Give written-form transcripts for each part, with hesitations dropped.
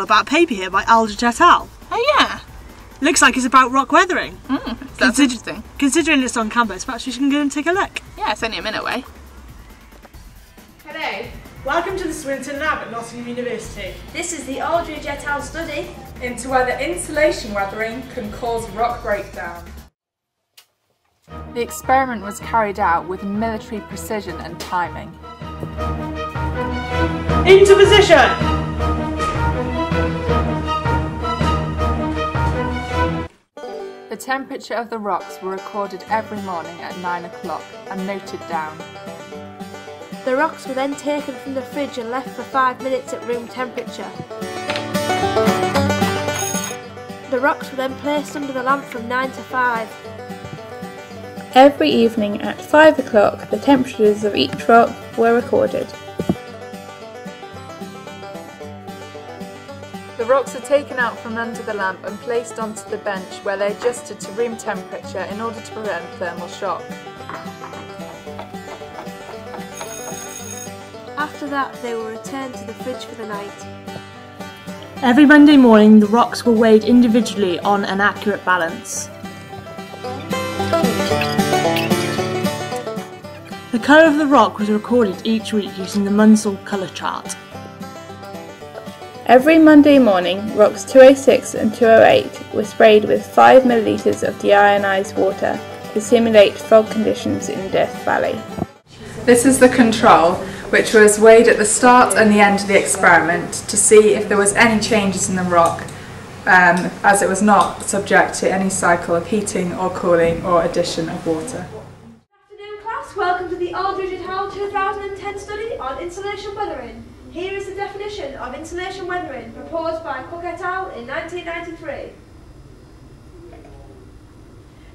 about a paper here by Aldridge et al. Oh yeah. Looks like it's about rock weathering. That's interesting. Considering it's on campus, perhaps we can go and take a look. Yeah, it's only a minute away. Hello. Welcome to the Swinton Lab at Nottingham University. This is the Aldridge et al. Study into whether insulation weathering can cause rock breakdown. The experiment was carried out with military precision and timing. Into position! The temperature of the rocks were recorded every morning at 9 o'clock and noted down. The rocks were then taken from the fridge and left for 5 minutes at room temperature. The rocks were then placed under the lamp from 9 to 5. Every evening at 5 o'clock, the temperatures of each rock were recorded. The rocks are taken out from under the lamp and placed onto the bench where they adjusted to room temperature in order to prevent thermal shock. After that, they were returned to the fridge for the night. Every Monday morning, the rocks were weighed individually on an accurate balance. The colour of the rock was recorded each week using the Munsell colour chart. Every Monday morning, rocks 206 and 208 were sprayed with 5 millilitres of deionised water to simulate fog conditions in Death Valley. This is the control, which was weighed at the start and the end of the experiment to see if there was any changes in the rock, as it was not subject to any cycle of heating or cooling or addition of water. Good afternoon, class. Welcome to the Aldridge et al. 2010 study on insulation weathering. Here is the definition of insulation weathering proposed by Cook et al. In 1993.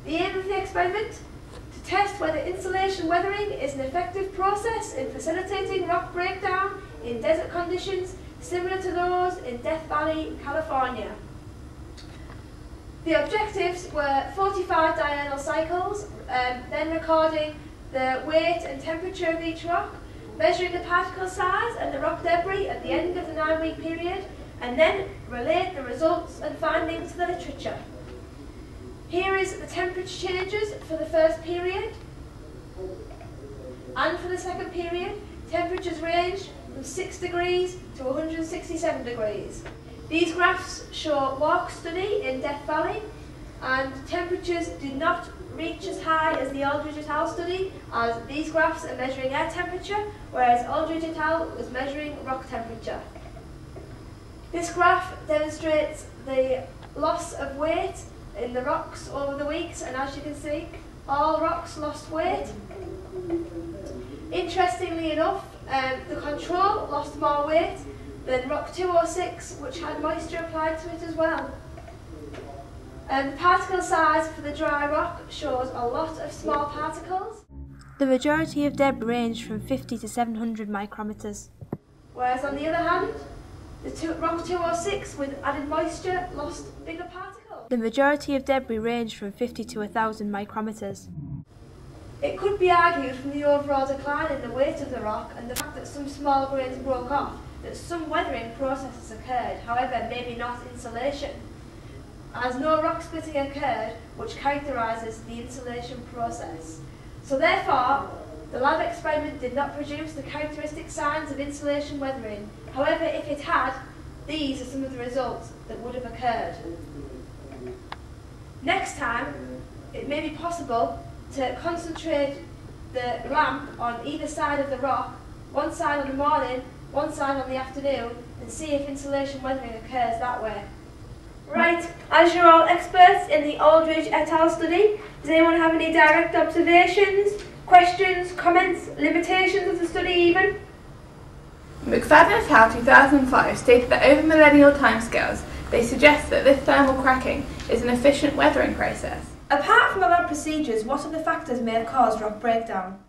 The aim of the experiment: to test whether insulation weathering is an effective process in facilitating rock breakdown in desert conditions similar to those in Death Valley, California. The objectives were 45 diurnal cycles, then recording the weight and temperature of each rock, measuring the particle size and the rock debris at the end of the 9-week period, and then relate the results and findings to the literature. Here is the temperature changes for the first period, and for the second period, temperatures range from 6 degrees to 167 degrees. These graphs show walk study in Death Valley, and temperatures did not reach as high as the Aldridge et al. Study, as these graphs are measuring air temperature, whereas Aldridge et al. Was measuring rock temperature. This graph demonstrates the loss of weight in the rocks over the weeks, and as you can see, all rocks lost weight. Interestingly enough, the control lost more weight than rock 206, which had moisture applied to it as well. The particle size for the dry rock shows a lot of small particles. The majority of debris ranged from 50 to 700 micrometers. Whereas on the other hand, rock 206 with added moisture lost bigger particles. The majority of debris ranged from 50 to 1,000 micrometers. It could be argued from the overall decline in the weight of the rock and the fact that some small grains broke off that some weathering processes occurred, however maybe not insulation, as no rock splitting occurred, which characterises the insulation process. So therefore, the lab experiment did not produce the characteristic signs of insulation weathering. However, if it had, these are some of the results that would have occurred. Next time, it may be possible to concentrate the lamp on either side of the rock, one side on the morning, one side on the afternoon, and see if insulation weathering occurs that way. Right, as you're all experts in the Aldridge et al. Study, does anyone have any direct observations, questions, comments, limitations of the study even? McFadden et al. 2005 stated that over millennial timescales, they suggest that this thermal cracking is an efficient weathering process. Apart from the lab procedures, what other factors may have caused rock breakdown?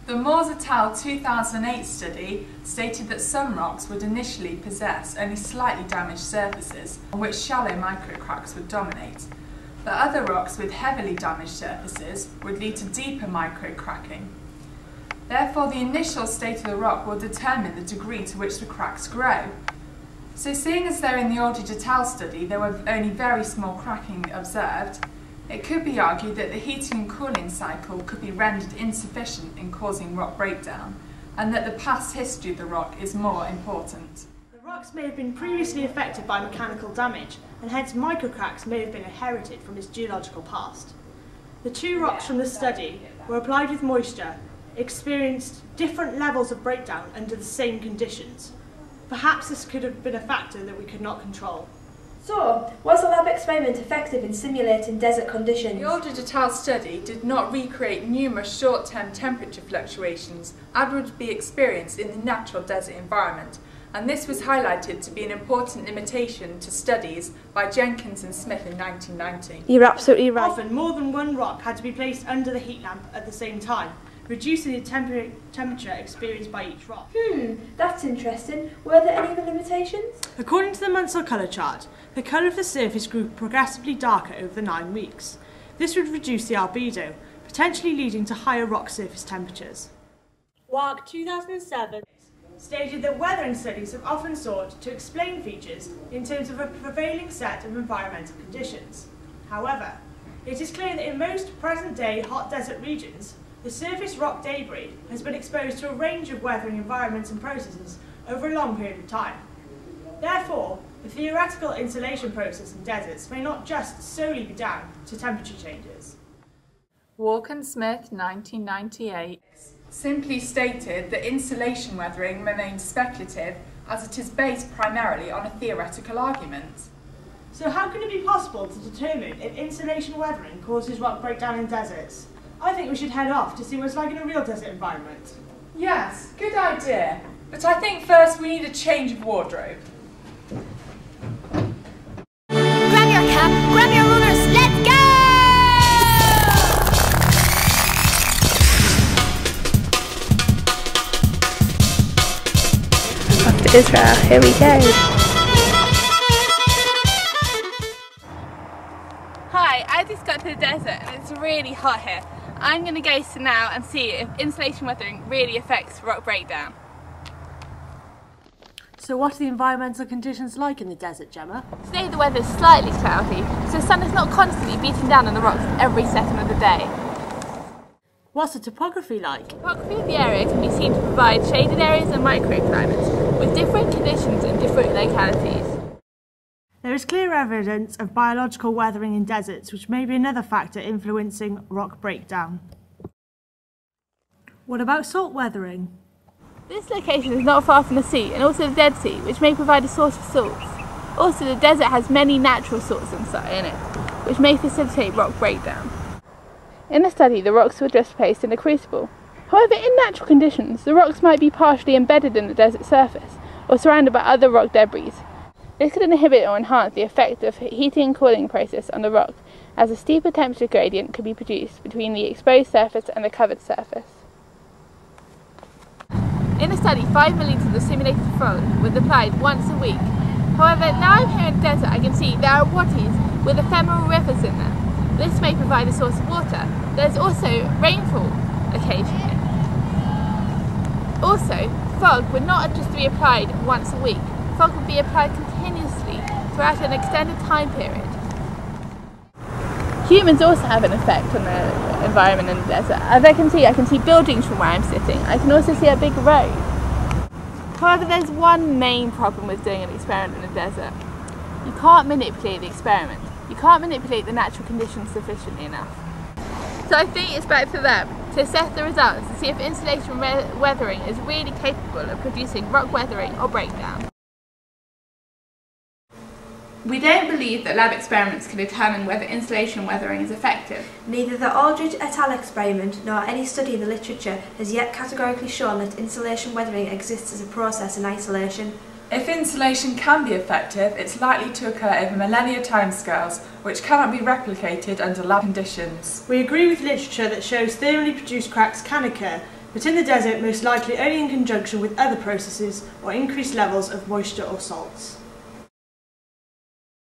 The Moores et al. 2008 study stated that some rocks would initially possess only slightly damaged surfaces on which shallow microcracks would dominate, but other rocks with heavily damaged surfaces would lead to deeper microcracking. Therefore, the initial state of the rock will determine the degree to which the cracks grow. So seeing as though in the Aldridge et al. Study there were only very small cracking observed, it could be argued that the heating and cooling cycle could be rendered insufficient in causing rock breakdown, and that the past history of the rock is more important. The rocks may have been previously affected by mechanical damage, and hence microcracks may have been inherited from its geological past. The two rocks from the study were applied with moisture, experienced different levels of breakdown under the same conditions. Perhaps this could have been a factor that we could not control. So, was the lab experiment effective in simulating desert conditions? The Aldridge et al. Study did not recreate numerous short-term temperature fluctuations as would be experienced in the natural desert environment, and this was highlighted to be an important limitation to studies by Jenkins and Smith in 1990. You're absolutely right. Often, more than one rock had to be placed under the heat lamp at the same time, reducing the temperature experienced by each rock. That's interesting. Were there any other limitations? According to the Munsell colour chart, the colour of the surface grew progressively darker over the 9 weeks. This would reduce the albedo, potentially leading to higher rock surface temperatures. WARC 2007 stated that weathering studies have often sought to explain features in terms of a prevailing set of environmental conditions. However, it is clear that in most present-day hot desert regions, the surface rock debris has been exposed to a range of weathering environments and processes over a long period of time. Therefore, the theoretical insulation process in deserts may not just solely be down to temperature changes. Walker and Smith, 1998. Simply stated that insulation weathering remains speculative as it is based primarily on a theoretical argument. So how can it be possible to determine if insulation weathering causes rock breakdown in deserts? I think we should head off to see what it's like in a real desert environment. Yes, good idea. But I think first we need a change of wardrobe. Grab your cap, grab your rulers, let's go! Off to Israel, here we go. Hi, I just got to the desert and it's really hot here. I'm going to go now and see if insulation weathering really affects rock breakdown. So what are the environmental conditions like in the desert, Gemma? Today the weather is slightly cloudy, so the sun is not constantly beating down on the rocks every second of the day. What's the topography like? The topography of the area can be seen to provide shaded areas and microclimates, with different conditions in different localities. There is clear evidence of biological weathering in deserts, which may be another factor influencing rock breakdown. What about salt weathering? This location is not far from the sea and also the Dead Sea, which may provide a source of salts. Also, the desert has many natural salts in it, which may facilitate rock breakdown. In the study, the rocks were just placed in a crucible. However, in natural conditions, the rocks might be partially embedded in the desert surface or surrounded by other rock debris. This could inhibit or enhance the effect of heating and cooling process on the rock, as a steeper temperature gradient could be produced between the exposed surface and the covered surface. In the study, 5 millilitres of simulated fog was applied once a week. However, now I'm here in the desert, I can see there are wadis with ephemeral rivers in them. This may provide a source of water. There's also rainfall occasionally. Also, fog would not just be applied once a week. Fog would be applied continuously throughout an extended time period. Humans also have an effect on the environment in the desert. As I can see buildings from where I'm sitting. I can also see a big road. However, there's one main problem with doing an experiment in the desert. You can't manipulate the experiment. You can't manipulate the natural conditions sufficiently enough. So I think it's back to them to assess the results and see if insulation weathering is really capable of producing rock weathering or breakdown. We don't believe that lab experiments can determine whether insulation weathering is effective. Neither the Aldridge et al. Experiment nor any study in the literature has yet categorically shown that insulation weathering exists as a process in isolation. If insulation can be effective, it's likely to occur over millennia timescales, which cannot be replicated under lab conditions. We agree with literature that shows thermally produced cracks can occur, but in the desert most likely only in conjunction with other processes or increased levels of moisture or salts.